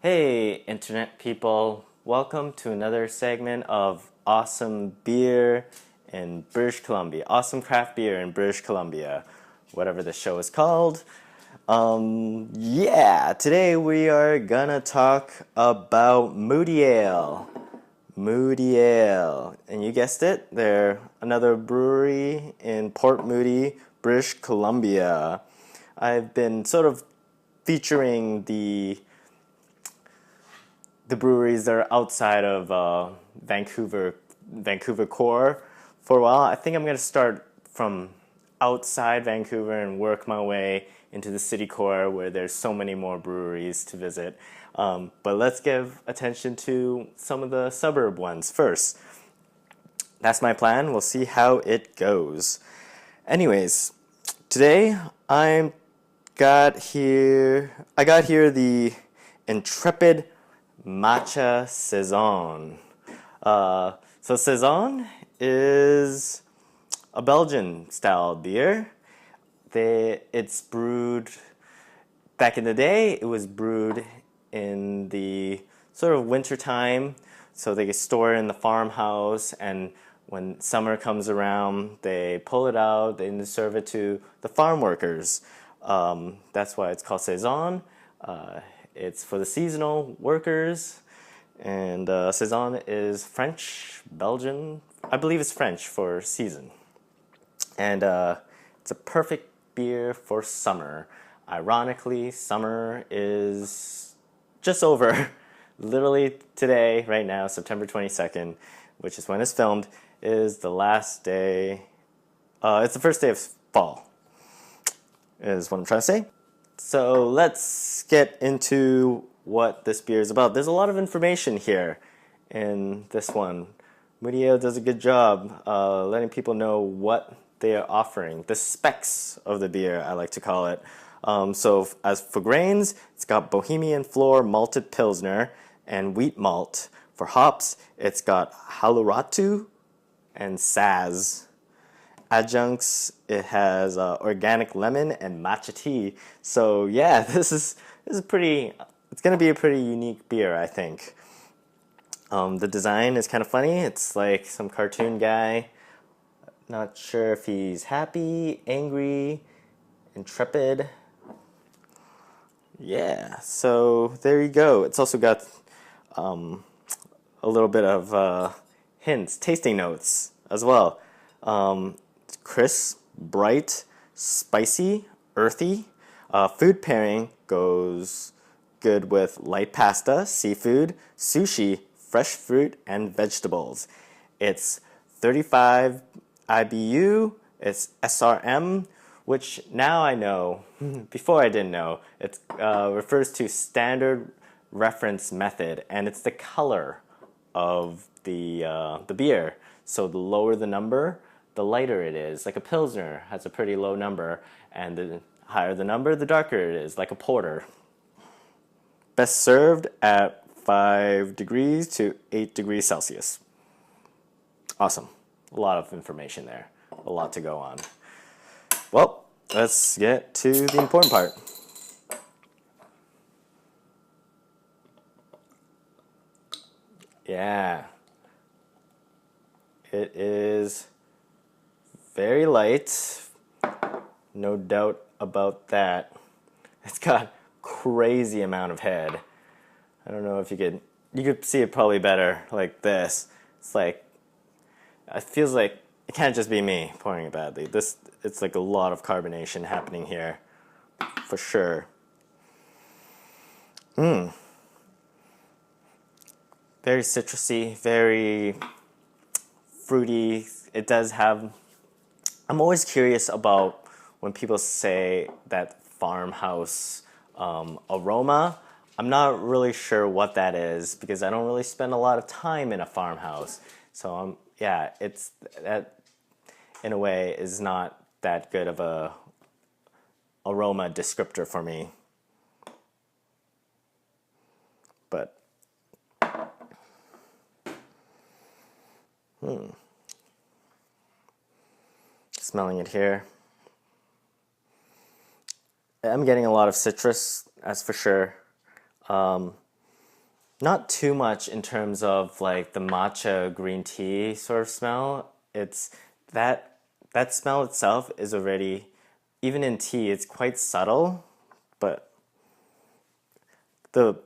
Hey, internet people, welcome to another segment of awesome beer in British Columbia. Awesome craft beer in British Columbia, whatever the show is called. Today we are gonna talk about Moody Ale. Moody Ale. And you guessed it, they're another brewery in Port Moody, British Columbia. I've been sort of featuring the breweries that are outside of Vancouver core for a while. I think I'm going to start from outside Vancouver and work my way into the city core where there's so many more breweries to visit. But let's give attention to some of the suburb ones first. That's my plan. We'll see how it goes. Anyways, today I got here the Intrepid Matcha Saison. So Saison is a Belgian style beer. It's brewed back in the day. It was brewed in the sort of winter time, so they could store it in the farmhouse. And when summer comes around, they pull it out. They serve it to the farm workers. That's why it's called Saison. It's for the seasonal workers, and Saison is French, Belgian. I believe it's French for season. And it's a perfect beer for summer. Ironically, summer is just over. Literally today, right now, September 22nd, which is when it's filmed, is the last day. It's the first day of fall, is what I'm trying to say. So let's get into what this beer is about. There's a lot of information here in this one. Moody Ale does a good job letting people know what they are offering. The specs of the beer, I like to call it. So as for grains, it's got Bohemian Floor Malted Pilsner and wheat malt. For hops, it's got Haluratu and Saz. Adjuncts, it has organic lemon and matcha tea. So yeah, this is pretty. It's gonna be a pretty unique beer, I think. The design is kind of funny. It's like some cartoon guy. Not sure if he's happy, angry, intrepid. Yeah. So there you go. It's also got a little bit of hints, tasting notes as well. Crisp, bright, spicy, earthy. Food pairing goes good with light pasta, seafood, sushi, fresh fruit, and vegetables. It's 35 IBU. It's SRM, which now I know, before I didn't know, it refers to standard reference method, and it's the color of the beer. So the lower the number, the lighter it is. Like a Pilsner has a pretty low number, and the higher the number, the darker it is, like a porter. Best served at 5 degrees to 8 degrees Celsius. Awesome. A lot of information there. A lot to go on. Well, let's get to the important part. Yeah. It is very light, no doubt about that. It's got crazy amount of head. I don't know if you could see it probably better like this. It's like, it feels like it can't just be me pouring it badly. It's like a lot of carbonation happening here, for sure. Very citrusy, very fruity. It does have. I'm always curious about when people say that farmhouse aroma. I'm not really sure what that is because I don't really spend a lot of time in a farmhouse. So it's that in a way is not that good of a aroma descriptor for me. But smelling it here. I'm getting a lot of citrus, that's for sure. Not too much in terms of like the matcha green tea sort of smell. It's that that smell itself is already, even in tea, it's quite subtle, but the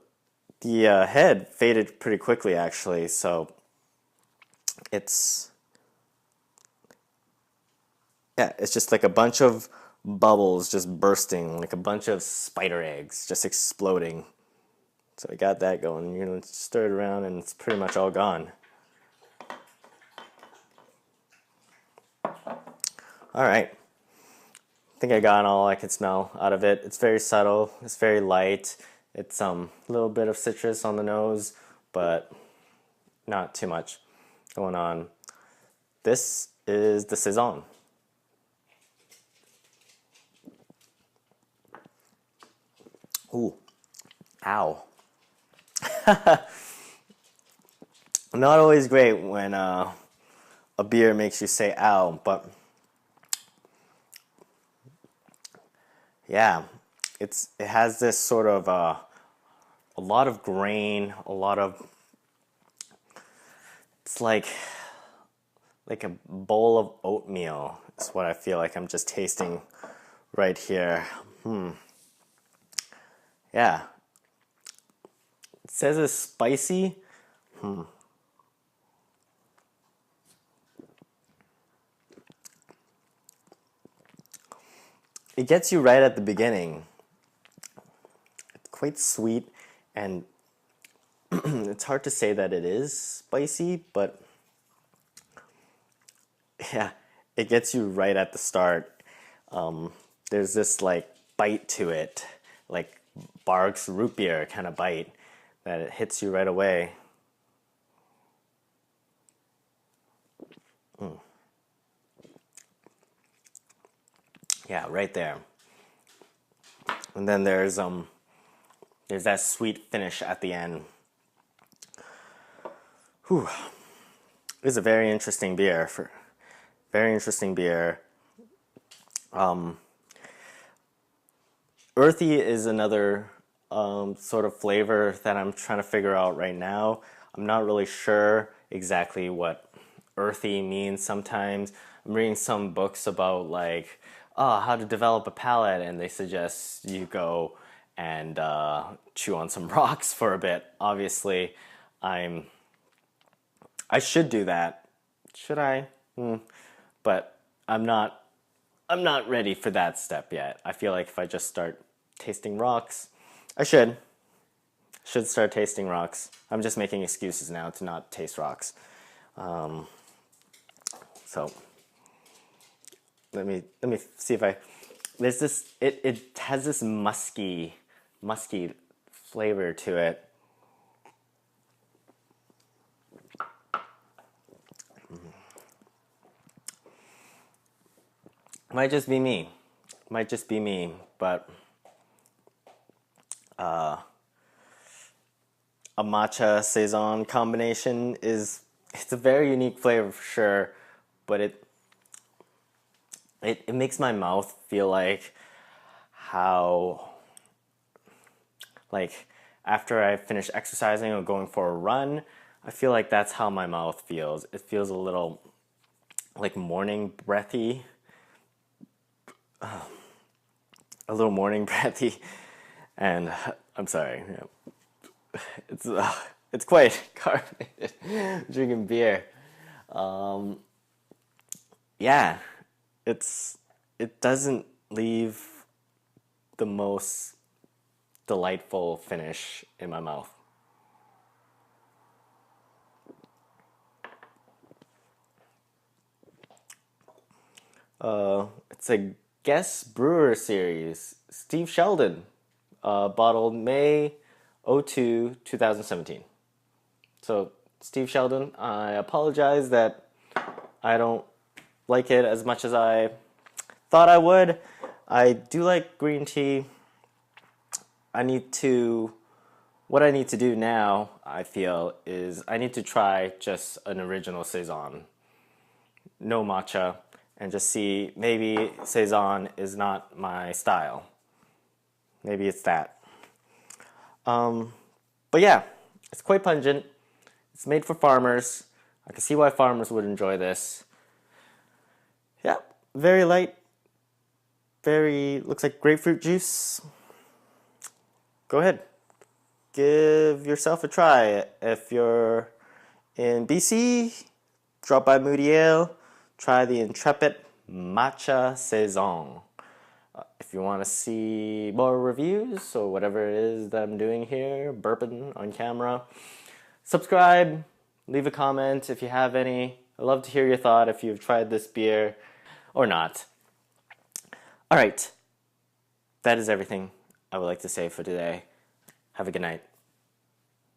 the head faded pretty quickly actually, so it's yeah, it's just like a bunch of bubbles just bursting, like a bunch of spider eggs just exploding. So I got that going. Stir it around and it's pretty much all gone. All right. I think I got all I could smell out of it. It's very subtle. It's very light. It's a little bit of citrus on the nose, but not too much going on. This is the Saison. Ooh, ow. Not always great when a beer makes you say ow, but yeah, it has this sort of a lot of grain, a lot of it's like a bowl of oatmeal is what I feel like I'm just tasting right here. Yeah. It says it's spicy. It gets you right at the beginning. It's quite sweet, and it's hard to say that it is spicy, but yeah, it gets you right at the start. There's this like bite to it, like Barq's root beer kind of bite that it hits you right away. Yeah, right there. And then there's that sweet finish at the end. Whew. It's a very interesting beer. Very interesting beer. Earthy is another sort of flavor that I'm trying to figure out right now. I'm not really sure exactly what earthy means sometimes. I'm reading some books about like, how to develop a palate, and they suggest you go and chew on some rocks for a bit. Obviously, I should do that. Should I? But I'm not ready for that step yet. I feel like if I just start tasting rocks, I should start tasting rocks. I'm just making excuses now to not taste rocks. So let me see if I there's this it has this musky flavor to it. Might just be me. Might just be me, but a matcha saison combination it's a very unique flavor for sure, but it makes my mouth feel like how like after I finish exercising or going for a run, I feel like that's how my mouth feels. It feels a little like morning breathy, a little morning breathy, and I'm sorry. It's quite carbonated. Drinking beer. Yeah, it doesn't leave the most delightful finish in my mouth. It's a guest brewer series. Steve Sheldon, bottled May 2017. So, Steve Sheldon, I apologize that I don't like it as much as I thought I would. I do like green tea. What I need to do now, I feel, is I need to try just an original Saison, no matcha, and just see maybe Saison is not my style. Maybe it's that. But yeah, It's quite pungent. It's made for farmers. I can see why farmers would enjoy this. Yeah, very light. Very, looks like grapefruit juice. Go ahead. Give yourself a try. If you're in BC, drop by Moody Ale. Try the Intrepid Matcha Saison. If you want to see more reviews or whatever it is that I'm doing here, burping on camera, subscribe, leave a comment if you have any. I'd love to hear your thought if you've tried this beer or not. All right, that is everything I would like to say for today. Have a good night.